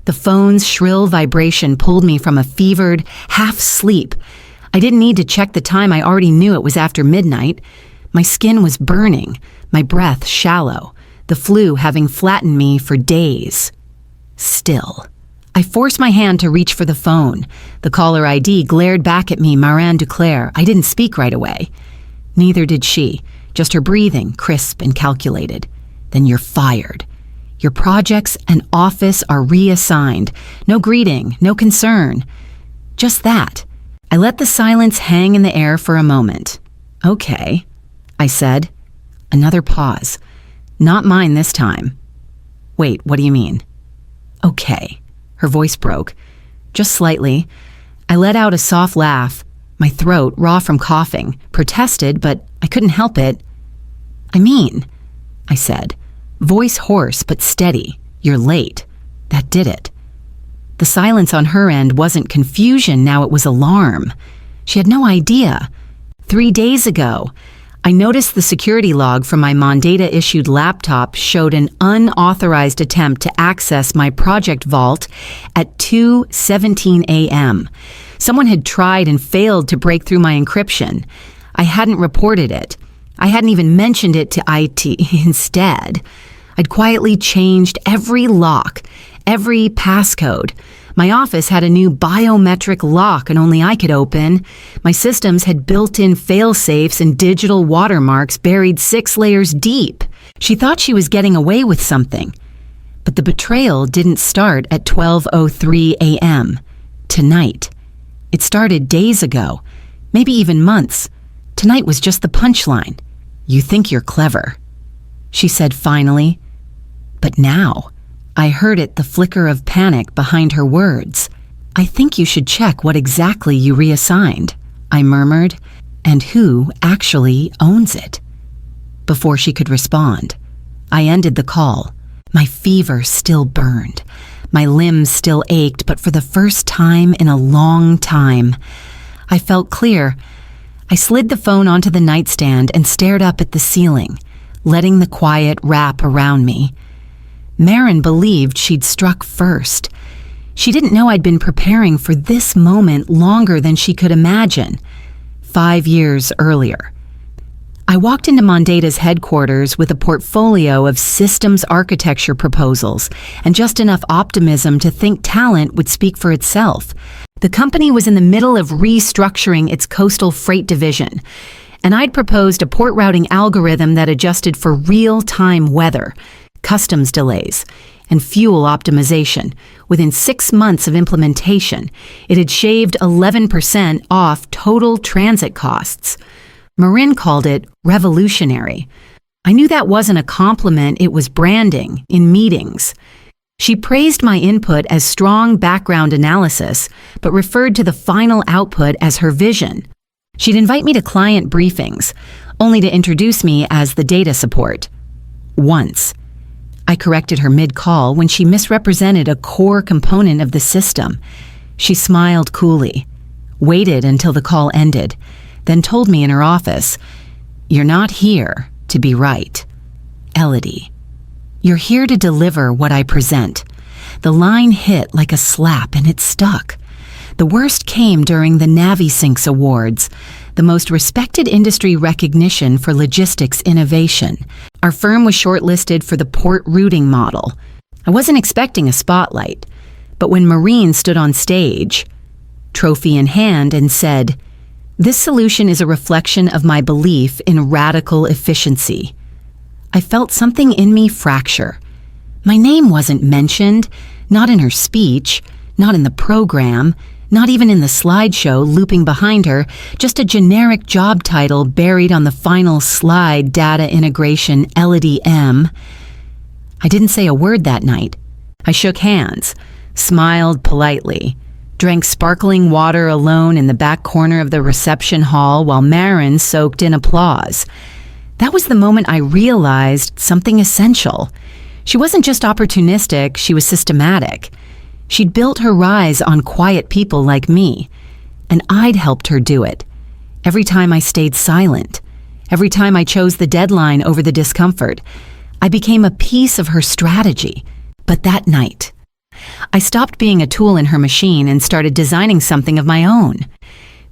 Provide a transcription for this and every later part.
The phone's shrill vibration pulled me from a fevered half-sleep. I didn't need to check the time. I already knew it was after midnight. My skin was burning, my breath shallow, the flu having flattened me for days. Still, I forced my hand to reach for the phone. The caller ID glared back at me, Marin Duclair. I didn't speak right away. Neither did she, just her breathing, crisp and calculated. Then you're fired. Your projects and office are reassigned. No greeting, no concern. Just that. I let the silence hang in the air for a moment. Okay, I said. Another pause. Not mine this time. Wait, what do you mean? Okay. Her voice broke. Just slightly. I let out a soft laugh. My throat, raw from coughing, protested, but I couldn't help it. I mean, I said, voice hoarse but steady. You're late. That did it. The silence on her end wasn't confusion, now it was alarm. She had no idea. 3 days ago, I noticed the security log from my Mondata-issued laptop showed an unauthorized attempt to access my project vault at 2:17 a.m. Someone had tried and failed to break through my encryption. I hadn't reported it. I hadn't even mentioned it to IT. Instead, I'd quietly changed every lock, every passcode. My office had a new biometric lock and only I could open. My systems had built-in fail-safes and digital watermarks buried 6 layers deep. She thought she was getting away with something. But the betrayal didn't start at 12:03 a.m. Tonight. It started days ago, maybe even months. Tonight was just the punchline. You think you're clever, she said finally. But now, I heard it, the flicker of panic behind her words. I think you should check what exactly you reassigned, I murmured, and who actually owns it. Before she could respond, I ended the call. My fever still burned. My limbs still ached, but for the first time in a long time, I felt clear. I slid the phone onto the nightstand and stared up at the ceiling, letting the quiet wrap around me. Marin believed she'd struck first. She didn't know I'd been preparing for this moment longer than she could imagine. 5 years earlier. I walked into Mondata's headquarters with a portfolio of systems architecture proposals and just enough optimism to think talent would speak for itself. The company was in the middle of restructuring its coastal freight division, and I'd proposed a port routing algorithm that adjusted for real-time weather, customs delays, and fuel optimization. Within 6 months of implementation, it had shaved 11% off total transit costs. Marin called it revolutionary. I knew that wasn't a compliment, it was branding in meetings. She praised my input as strong background analysis, but referred to the final output as her vision. She'd invite me to client briefings, only to introduce me as the data support. Once, I corrected her mid-call when she misrepresented a core component of the system. She smiled coolly, waited until the call ended, then told me in her office, "You're not here to be right, Elodie. You're here to deliver what I present." The line hit like a slap and it stuck. The worst came during the NaviSyncs Awards, the most respected industry recognition for logistics innovation. Our firm was shortlisted for the port routing model. I wasn't expecting a spotlight, but when Maureen stood on stage, trophy in hand, and said, "This solution is a reflection of my belief in radical efficiency," I felt something in me fracture. My name wasn't mentioned, not in her speech, not in the program, not even in the slideshow looping behind her, just a generic job title buried on the final slide, data integration, Elodie M. I didn't say a word that night. I shook hands, smiled politely, drank sparkling water alone in the back corner of the reception hall while Marin soaked in applause. That was the moment I realized something essential. She wasn't just opportunistic, she was systematic. She'd built her rise on quiet people like me, and I'd helped her do it. Every time I stayed silent, every time I chose the deadline over the discomfort, I became a piece of her strategy. But that night, I stopped being a tool in her machine and started designing something of my own.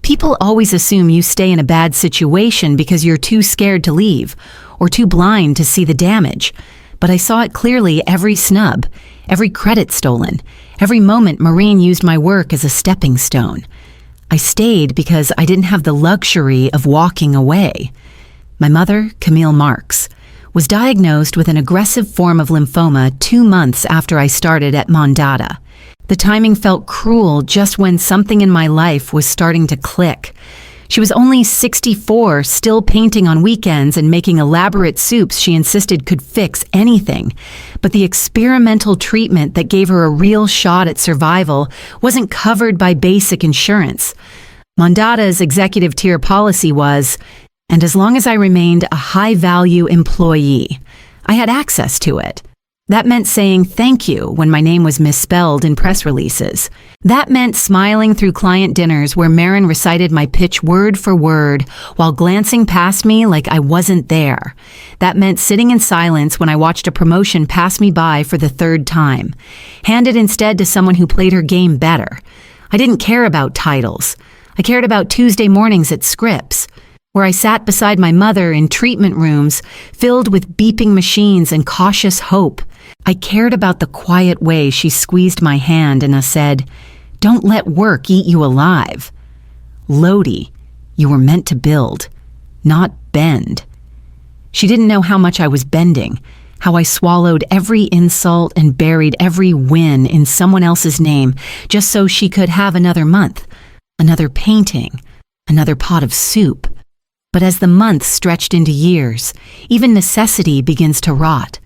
People always assume you stay in a bad situation because you're too scared to leave or too blind to see the damage. But I saw it clearly every snub, every credit stolen, every moment Maureen used my work as a stepping stone. I stayed because I didn't have the luxury of walking away. My mother, Camille Marks, was diagnosed with an aggressive form of lymphoma 2 months after I started at Mondada. The timing felt cruel just when something in my life was starting to click. She was only 64, still painting on weekends and making elaborate soups she insisted could fix anything. But the experimental treatment that gave her a real shot at survival wasn't covered by basic insurance. Mondada's executive tier policy was, and as long as I remained a high-value employee, I had access to it. That meant saying thank you when my name was misspelled in press releases. That meant smiling through client dinners where Marin recited my pitch word for word while glancing past me like I wasn't there. That meant sitting in silence when I watched a promotion pass me by for the 3rd time, handed instead to someone who played her game better. I didn't care about titles. I cared about Tuesday mornings at Scripps, where I sat beside my mother in treatment rooms filled with beeping machines and cautious hope. I cared about the quiet way she squeezed my hand and said, "Don't let work eat you alive. Lodi, you were meant to build, not bend." She didn't know how much I was bending, how I swallowed every insult and buried every win in someone else's name just so she could have another month, another painting, another pot of soup. But as the months stretched into years, even necessity begins to rot.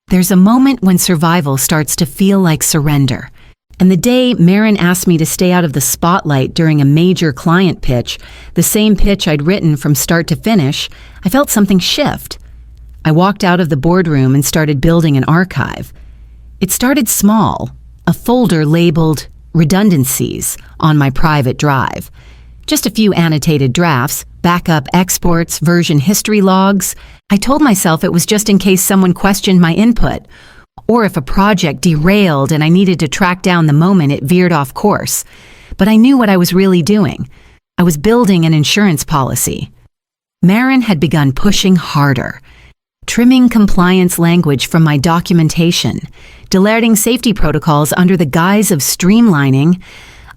There's a moment when survival starts to feel like surrender. And the day Marin asked me to stay out of the spotlight during a major client pitch, the same pitch I'd written from start to finish, I felt something shift. I walked out of the boardroom and started building an archive. It started small, a folder labeled redundancies on my private drive. Just a few annotated drafts, backup exports, version history logs. I told myself it was just in case someone questioned my input, or if a project derailed and I needed to track down the moment it veered off course. But I knew what I was really doing. I was building an insurance policy. Marin had begun pushing harder, trimming compliance language from my documentation, delayering safety protocols under the guise of streamlining.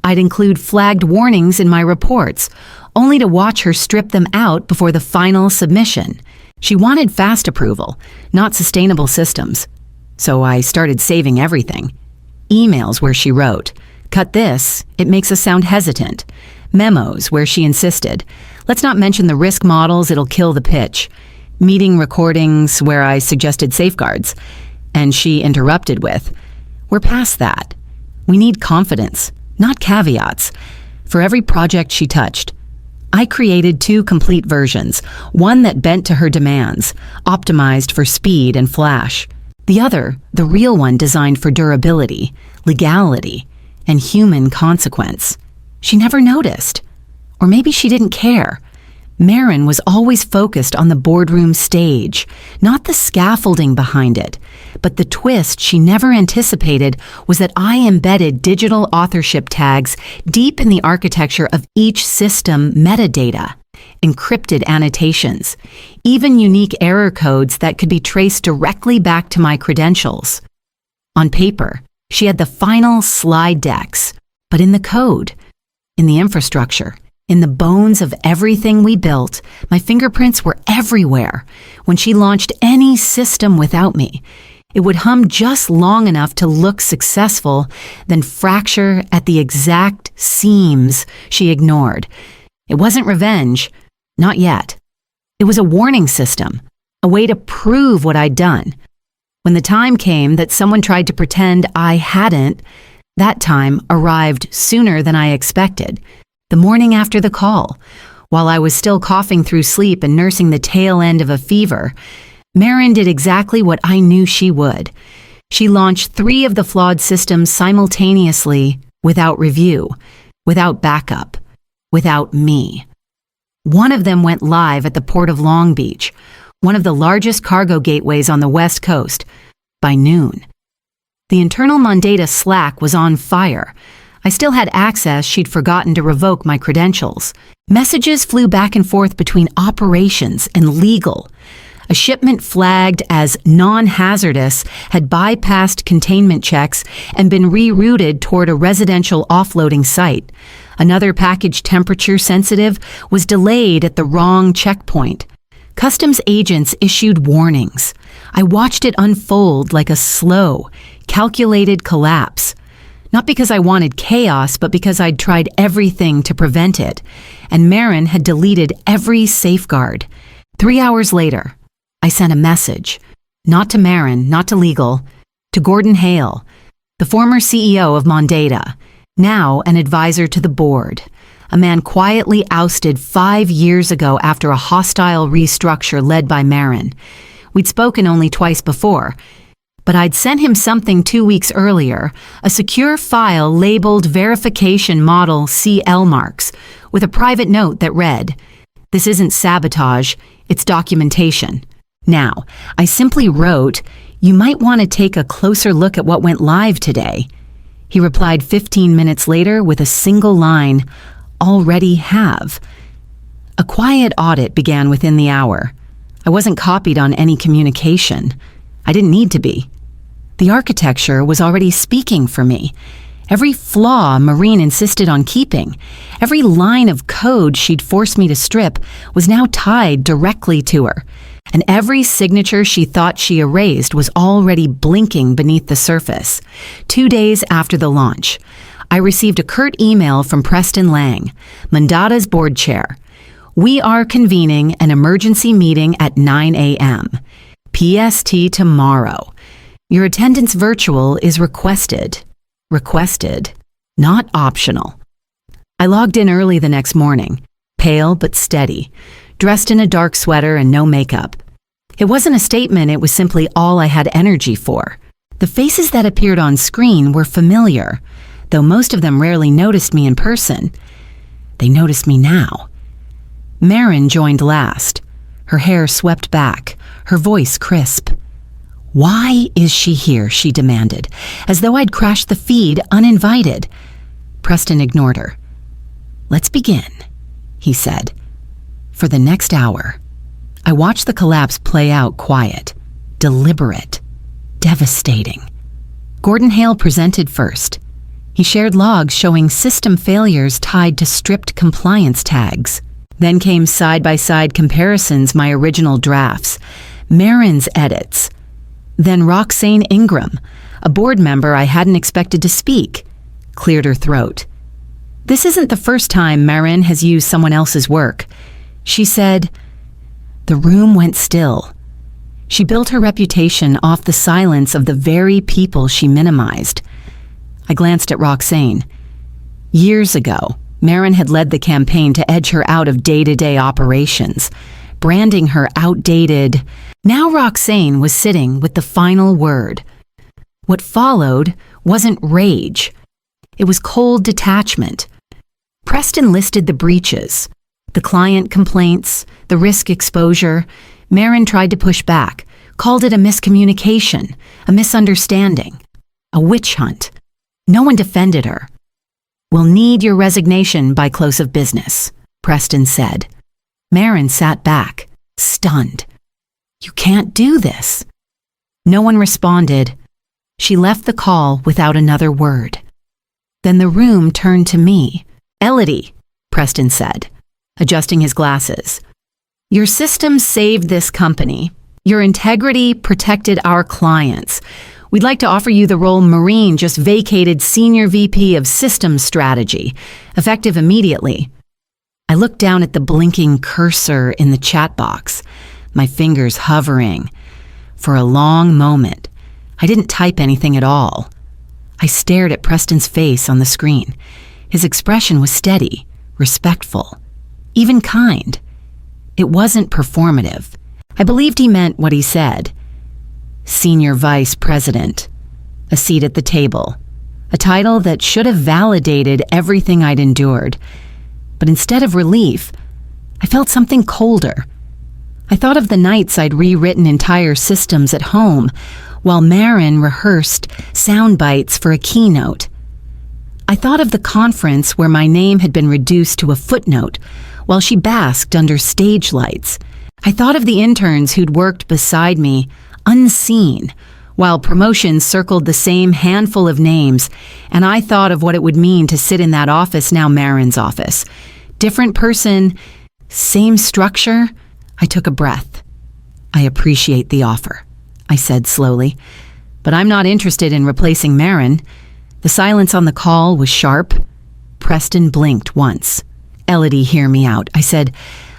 I'd include flagged warnings in my reports, only to watch her strip them out before the final submission. She wanted fast approval, not sustainable systems. So I started saving everything. Emails where she wrote, "Cut this, it makes us sound hesitant." Memos where she insisted, "Let's not mention the risk models, it'll kill the pitch." Meeting recordings where I suggested safeguards. And she interrupted with, "We're past that. We need confidence, not caveats." For every project she touched, I created 2 complete versions, one that bent to her demands, optimized for speed and flash. The other, the real one designed for durability, legality, and human consequence. She never noticed. Or maybe she didn't care. Marin was always focused on the boardroom stage, not the scaffolding behind it. But the twist she never anticipated was that I embedded digital authorship tags deep in the architecture of each system metadata, encrypted annotations, even unique error codes that could be traced directly back to my credentials. On paper, she had the final slide decks, but in the code, in the infrastructure, in the bones of everything we built, my fingerprints were everywhere. When she launched any system without me, it would hum just long enough to look successful, then fracture at the exact seams she ignored. It wasn't revenge, not yet. It was a warning system, a way to prove what I'd done. When the time came that someone tried to pretend I hadn't, that time arrived sooner than I expected. The morning after the call, while I was still coughing through sleep and nursing the tail end of a fever, Marin did exactly what I knew she would. She launched 3 of the flawed systems simultaneously, without review, without backup, without me. One of them went live at the Port of Long Beach, one of the largest cargo gateways on the West Coast, by noon. The internal Mondata Slack was on fire. I still had access. She'd forgotten to revoke my credentials. Messages flew back and forth between operations and legal. A shipment flagged as non-hazardous had bypassed containment checks and been rerouted toward a residential offloading site. Another package, temperature sensitive, was delayed at the wrong checkpoint. Customs agents issued warnings. I watched it unfold like a slow, calculated collapse. Not because I wanted chaos, but because I'd tried everything to prevent it. And Marin had deleted every safeguard. 3 hours later, I sent a message. Not to Marin, not to legal, to Gordon Hale, the former CEO of Mondata, now an advisor to the board. A man quietly ousted 5 years ago after a hostile restructure led by Marin. We'd spoken only twice before, but I'd sent him something 2 weeks earlier, a secure file labeled Verification Model CL Marks, with a private note that read, "This isn't sabotage, it's documentation." Now, I simply wrote, "You might want to take a closer look at what went live today." He replied 15 minutes later with a single line, "Already have." A quiet audit began within the hour. I wasn't copied on any communication. I didn't need to be. The architecture was already speaking for me. Every flaw Maureen insisted on keeping, every line of code she'd forced me to strip was now tied directly to her. And every signature she thought she erased was already blinking beneath the surface. 2 days after the launch, I received a curt email from Preston Lang, Mondata's board chair. "We are convening an emergency meeting at 9 a.m. PST tomorrow. Your attendance virtual is requested. Requested, not optional." I logged in early the next morning, pale but steady, dressed in a dark sweater and no makeup. It wasn't a statement, it was simply all I had energy for. The faces that appeared on screen were familiar, though most of them rarely noticed me in person. They noticed me now. Marin joined last, her hair swept back, her voice crisp. "Why is she here?" she demanded, as though I'd crashed the feed uninvited. Preston ignored her. "Let's begin," he said. For the next hour, I watched the collapse play out quiet, deliberate, devastating. Gordon Hale presented first. He shared logs showing system failures tied to stripped compliance tags. Then came side-by-side comparisons, my original drafts, Marin's edits. Then Roxane Ingram, a board member I hadn't expected to speak, cleared her throat. "This isn't the first time Marin has used someone else's work," she said. The room went still. She built her reputation off the silence of the very people she minimized. I glanced at Roxane. Years ago, Marin had led the campaign to edge her out of day-to-day operations, branding her outdated. Now Roxane was sitting with the final word. What followed wasn't rage. It was cold detachment. Preston listed the breaches, the client complaints, the risk exposure. Marin tried to push back, called it a miscommunication, a misunderstanding, a witch hunt. No one defended her. "We'll need your resignation by close of business," Preston said. Marin sat back, stunned. "You can't do this." No one responded. She left the call without another word. Then the room turned to me. "Elodie," Preston said, adjusting his glasses. "Your system saved this company. Your integrity protected our clients. We'd like to offer you the role Maureen just vacated, Senior VP of Systems Strategy, effective immediately." I looked down at the blinking cursor in the chat box, my fingers hovering. For a long moment, I didn't type anything at all. I stared at Preston's face on the screen. His expression was steady, respectful, even kind. It wasn't performative. I believed he meant what he said. Senior Vice President, a seat at the table, a title that should have validated everything I'd endured. But instead of relief, I felt something colder. I thought of the nights I'd rewritten entire systems at home, while Marin rehearsed sound bites for a keynote. I thought of the conference where my name had been reduced to a footnote while she basked under stage lights. I thought of the interns who'd worked beside me, unseen, while promotions circled the same handful of names, and I thought of what it would mean to sit in that office, now Marin's office. Different person, same structure. I took a breath. I appreciate the offer, I said slowly, but I'm not interested in replacing Marin. The silence on the call was sharp. Preston blinked once. Elodie, hear me out. I said,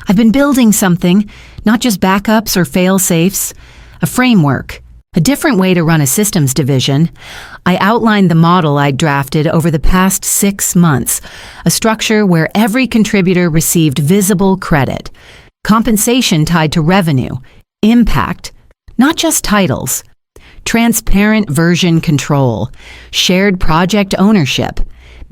I've been building something, not just backups or fail-safes, a framework, a different way to run a systems division. I outlined the model I'd drafted over the past 6 months, a structure where every contributor received visible credit, compensation tied to revenue, impact, not just titles, transparent version control, shared project ownership,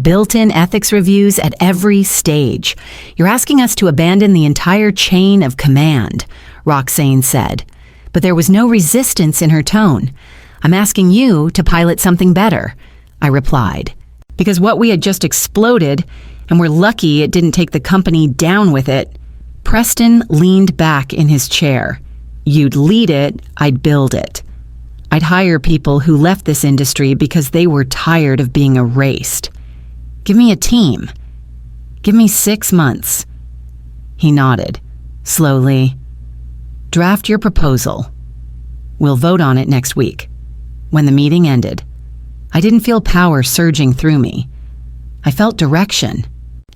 built-in ethics reviews at every stage. You're asking us to abandon the entire chain of command, Roxane said. But there was no resistance in her tone. I'm asking you to pilot something better, I replied. Because what we had just exploded, and we're lucky it didn't take the company down with it. Preston leaned back in his chair. You'd lead it, I'd build it. I'd hire people who left this industry because they were tired of being erased. Give me a team. Give me 6 months. He nodded, slowly. Draft your proposal. We'll vote on it next week. When the meeting ended, I didn't feel power surging through me. I felt direction.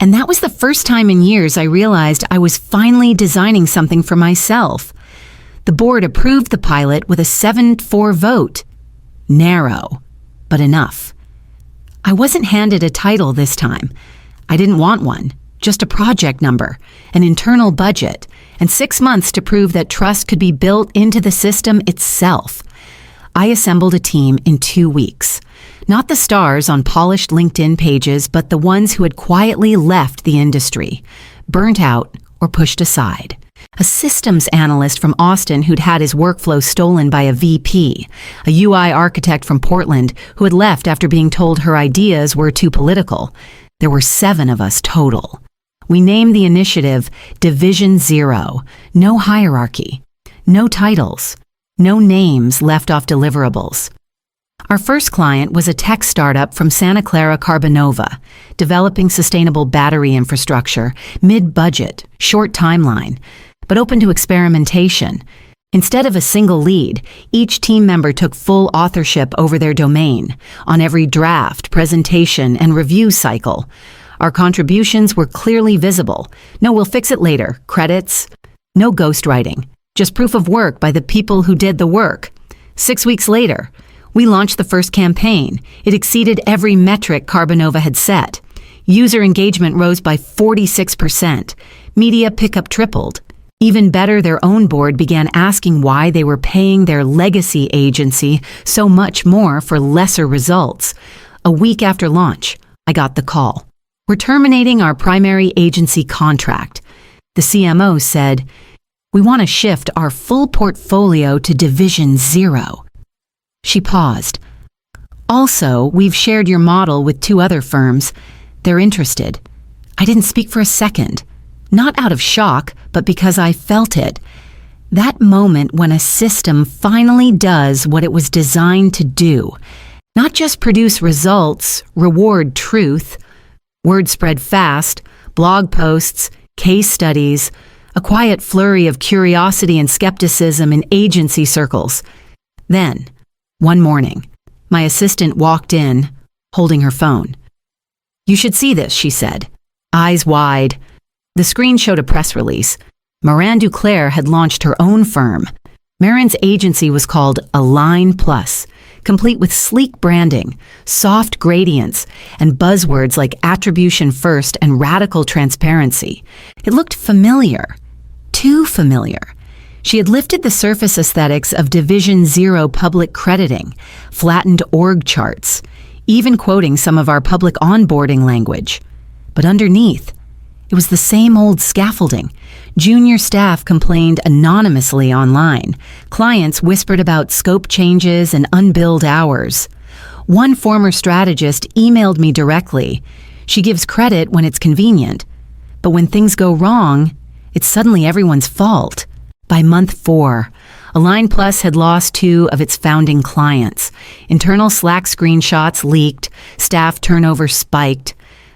And that was the first time in years I realized I was finally designing something for myself. The board approved the pilot with a 7-4 vote. Narrow, but enough. I wasn't handed a title this time. I didn't want one, just a project number, an internal budget, and 6 months to prove that trust could be built into the system itself. I assembled a team in 2 weeks. Not the stars on polished LinkedIn pages, but the ones who had quietly left the industry, burnt out or pushed aside. A systems analyst from Austin who'd had his workflow stolen by a VP, a UI architect from Portland who had left after being told her ideas were too political. There were 7 of us total. We named the initiative Division Zero. No hierarchy, no titles, no names left off deliverables. Our first client was a tech startup from Santa Clara Carbonova, developing sustainable battery infrastructure, mid-budget, short timeline, but open to experimentation. Instead of a single lead, each team member took full authorship over their domain, on every draft, presentation, and review cycle. Our contributions were clearly visible. No, we'll fix it later. Credits. No ghostwriting. Just proof of work by the people who did the work. 6 weeks later, we launched the first campaign. It exceeded every metric Carbonova had set. User engagement rose by 46%. Media pickup tripled. Even better, their own board began asking why they were paying their legacy agency so much more for lesser results. A week after launch, I got the call. We're terminating our primary agency contract. The CMO said, we want to shift our full portfolio to Division Zero. She paused. Also, we've shared your model with 2 other firms. They're interested. I didn't speak for a second. Not out of shock, but because I felt it. That moment when a system finally does what it was designed to do. Not just produce results, reward truth. Word spread fast, blog posts, case studies, a quiet flurry of curiosity and skepticism in agency circles. Then, one morning, my assistant walked in, holding her phone. You should see this, she said, eyes wide. The screen showed a press release. Moran Duclair had launched her own firm. Marin's agency was called Align Plus, complete with sleek branding, soft gradients, and buzzwords like attribution first and radical transparency. It looked familiar, too familiar. She had lifted the surface aesthetics of Division Zero public crediting, flattened org charts, even quoting some of our public onboarding language. But underneath, It was the same old scaffolding. Junior staff complained anonymously online. Clients whispered about scope changes and unbilled hours. One former strategist emailed me directly. She gives credit when it's convenient, but when things go wrong, it's suddenly everyone's fault. By month 4, Align Plus had lost 2 of its founding clients. Internal Slack screenshots leaked, staff turnover spiked.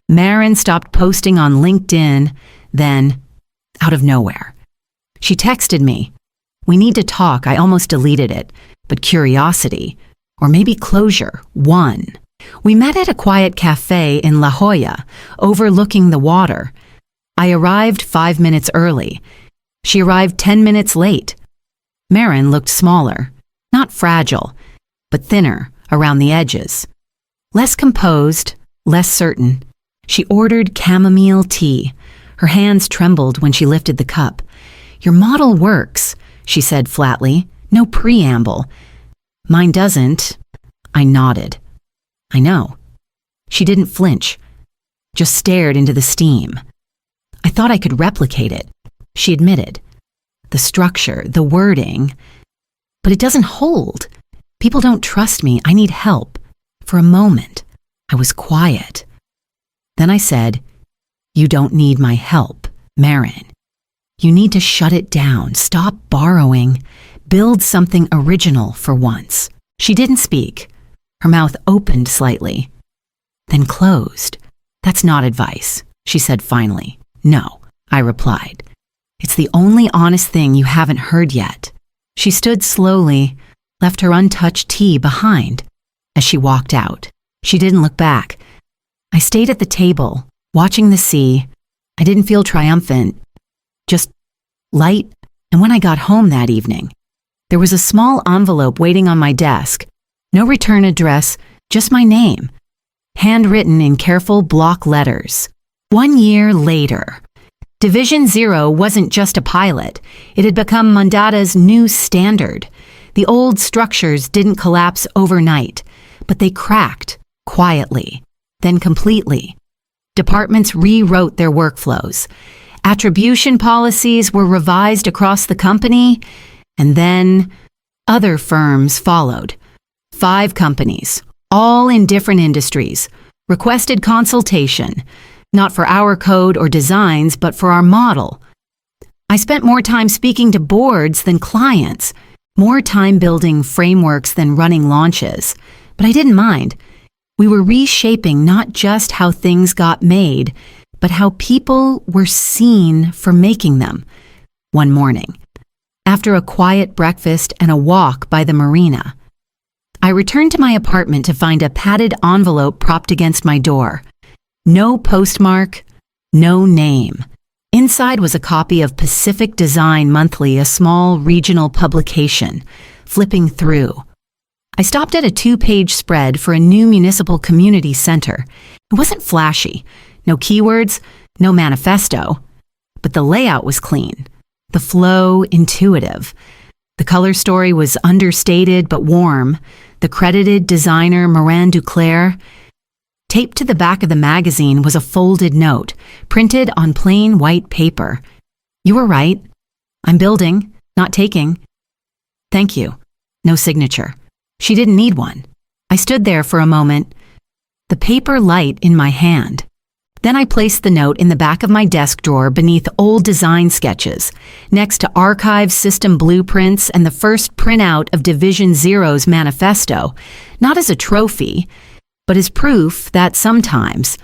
Marin stopped posting on LinkedIn, then, out of nowhere, she texted me. "We need to talk." I almost deleted it, but curiosity, or maybe closure, won. We met at a quiet cafe in La Jolla, overlooking the water. I arrived 5 minutes early. She arrived 10 minutes late. Marin looked smaller, not fragile, but thinner around the edges. Less composed, less certain. She ordered chamomile tea. Her hands trembled when she lifted the cup. "Your model works," she said flatly. No preamble. "Mine doesn't." I nodded. "I know." She didn't flinch, just stared into the steam. "I thought I could replicate it," she admitted. "The structure, the wording, but it doesn't hold. People don't trust me. I need help." For a moment, I was quiet. Then I said, "You don't need my help, Marin. You need to shut it down, stop borrowing, build something original for once." She didn't speak. Her mouth opened slightly, then closed. "That's not advice," she said finally. "No," I replied. "It's the only honest thing you haven't heard yet." She stood slowly, left her untouched tea behind. As she walked out, she didn't look back. I stayed at the table, watching the sea. I didn't feel triumphant, just light. And when I got home that evening, there was a small envelope waiting on my desk. No return address, just my name, handwritten in careful block letters. 1 year later, Division 0 wasn't just a pilot. It had become Mondada's new standard. The old structures didn't collapse overnight, but they cracked quietly, then completely. Departments rewrote their workflows. Attribution policies were revised across the company, and then other firms followed. 5 companies, all in different industries, requested consultation, not for our code or designs, but for our model. I spent more time speaking to boards than clients, more time building frameworks than running launches, but I didn't mind. We were reshaping not just how things got made, but how people were seen for making them. One morning, after a quiet breakfast and a walk by the marina, I returned to my apartment to find a padded envelope propped against my door. No postmark, no name. Inside was a copy of Pacific Design Monthly, a small regional publication. Flipping through, I stopped at a 2-page spread for a new municipal community center. It wasn't flashy, no keywords, no manifesto, but the layout was clean, the flow intuitive. The color story was understated but warm. The credited designer, Moran Duclair. Taped to the back of the magazine was a folded note, printed on plain white paper. "You were right. I'm building, not taking. Thank you." No signature. She didn't need one. I stood there for a moment, the paper light in my hand. Then I placed the note in the back of my desk drawer beneath old design sketches, next to archive system blueprints and the first printout of Division 0's manifesto, not as a trophy, but as proof that sometimes,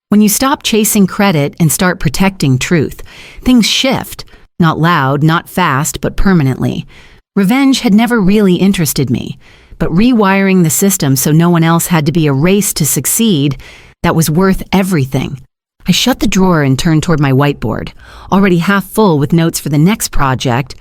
when you stop chasing credit and start protecting truth, things shift, not loud, not fast, but permanently. Revenge had never really interested me, but rewiring the system so no one else had to be erased to succeed, that was worth everything. I shut the drawer and turned toward my whiteboard, already half full with notes for the next project.